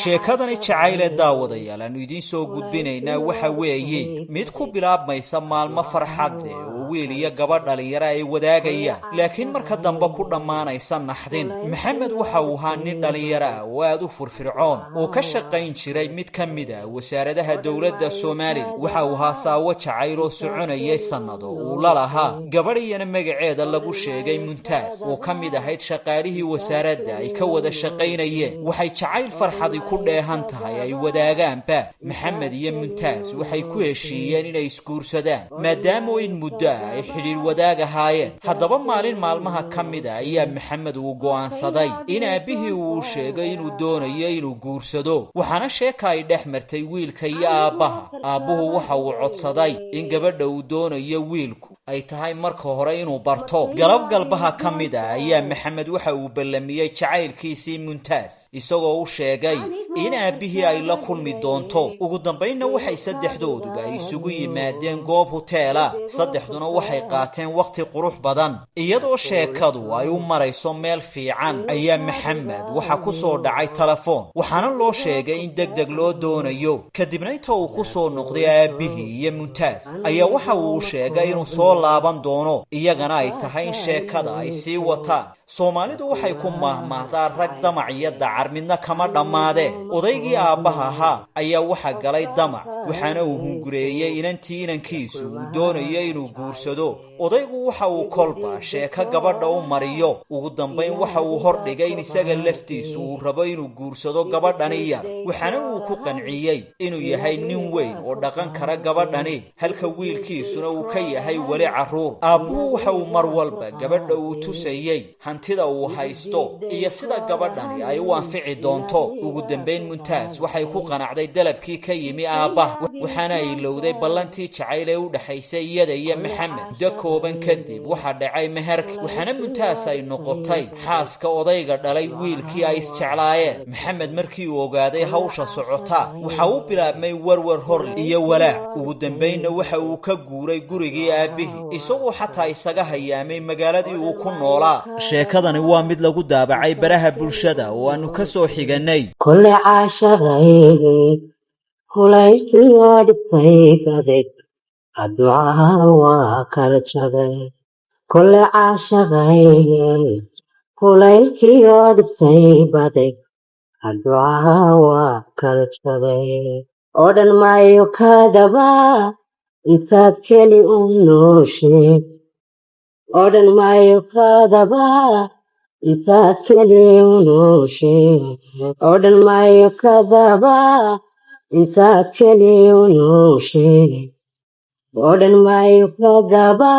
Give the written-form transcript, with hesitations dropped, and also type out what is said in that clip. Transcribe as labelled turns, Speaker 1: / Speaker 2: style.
Speaker 1: sheekadani jacayl daawadayaal aanu idiin soo gudbinaynaa waxa weeye mid ku bilaabmaysa maalmo farxad leh oo wiil iyo gabadh dhalinyaro ay wadaagayaan laakiin marka dambe ku dhamaanaysa naxdin. maxamed waxa uu ahaa nin dhalinyaro ah oo aad u furfircoon oo ka shaqayn jiray mid ka mid ah wasaaradaha dawladda Soomaaliya. waxa uu ahaa saawo jacayl oo soconayay sanado uu la lahaa gabadhiyana magaceeda lagu sheegay Muntaas oo ka mid ahayd shaqaalihii wasaaradda ay ka wada shaqaynayeen. waxay jacayl farxadi ku dheehan tahay ay wadaagaan maxamed iyo Muntaas waxay ku heshiiyeen inay isguursadaan maadaama in muddo ay xiriir wadaag ahaayeen. haddaba maalin maalmaha ka mid ah ayaa maxamed uu go'aansaday in aabihii uu sheegay inuu doonayo inuu guursado, waxaana sheeka ay dhex martay wiilka iyo aabbaha. aabbuhu waxa uu codsaday in gabadha uu doonayo wiilku ay tahay marka hore inuu barto. galabgalbaha ka mid ah ayaa maxamed waxa uu ballamiyay jacaylkiisii Muntaas isagoo u sheegay in aabihii ay la kulmi doonto. ugu dambaynna waxay saddexdooduba isugu yimaadeen goob hoteela. saddexduna waxay qaateen waqti qurux badan. iyadoo sheekadu ay u marayso meel fiican ayaa maxamed waxa ku soo dhacay telefoon, waxaana loo sheegay in degdeg loo doonayo. kadibna inta uu ku soo noqday aabihii iyo Muntaas ayaa waxa uu sheegay inuu soo laaban doono, iyagana ay tahay in sheekada ay sii wataan. Soomaalidu waxay ku mahmahdaa rag damac iyo dacar midna kama dhammaadeen. odaygii aabbaha ahaa ayaa waxa galay damac, waxaana uu hungureeyay inantii inankiisu uu doonayo inuu guursado. odaygu waxa uu kolba sheeka gabadha u mariyo. ugu dambayn waxa uu hordhigay in isaga laftiisu uu rabo inuu guursado gabadhani yar, waxaana uu ku qanciyey inuu yahay nin weyn oo dhaqan kara gabadhani halka wiilkiisuna uu ka yahay weli carruur. aabbuhu waxa uu mar walba gabadha uu tusayey hantida uu haysto iyo sida gabadhani ay u anfici doonto. ugu dambayn Muntaas waxay ku qanacday dalabkii ka yimi aabbaha, waxaana ay ilowday ballantii jacayl ee u dhaxaysay iyada iyo maxamed. kooban kadib waxa dhacay meherkii, waxaana Muntaas ay noqotay xaaska odayga dhalay wiilkii ay isjeclaayeen. maxamed markii uu ogaaday hawsha socota waxa uu bilaabmay warwar hor iyo walaac. ugu dambaynna waxa uu ka guuray gurigii aabihii isagoo xataa isaga hayaamay magaaladii uu ku noolaa. sheekadani waa mid lagu daabacay baraha bulshada oo aanu ka soo xiganay.
Speaker 2: kulli caashaqaygi hulaysii dhibtay adduucaha waa kala jabay. kulli caashaqaygi hulaysii dhibtay baday adduucaha waa kala jabay. odhan maayo kadaba intaad keli u nooshay, odhan maayo kadaba intaad keli u nooshay, odhan maayo kadaba intaad keli u nooshay, odhan maayo kadaba.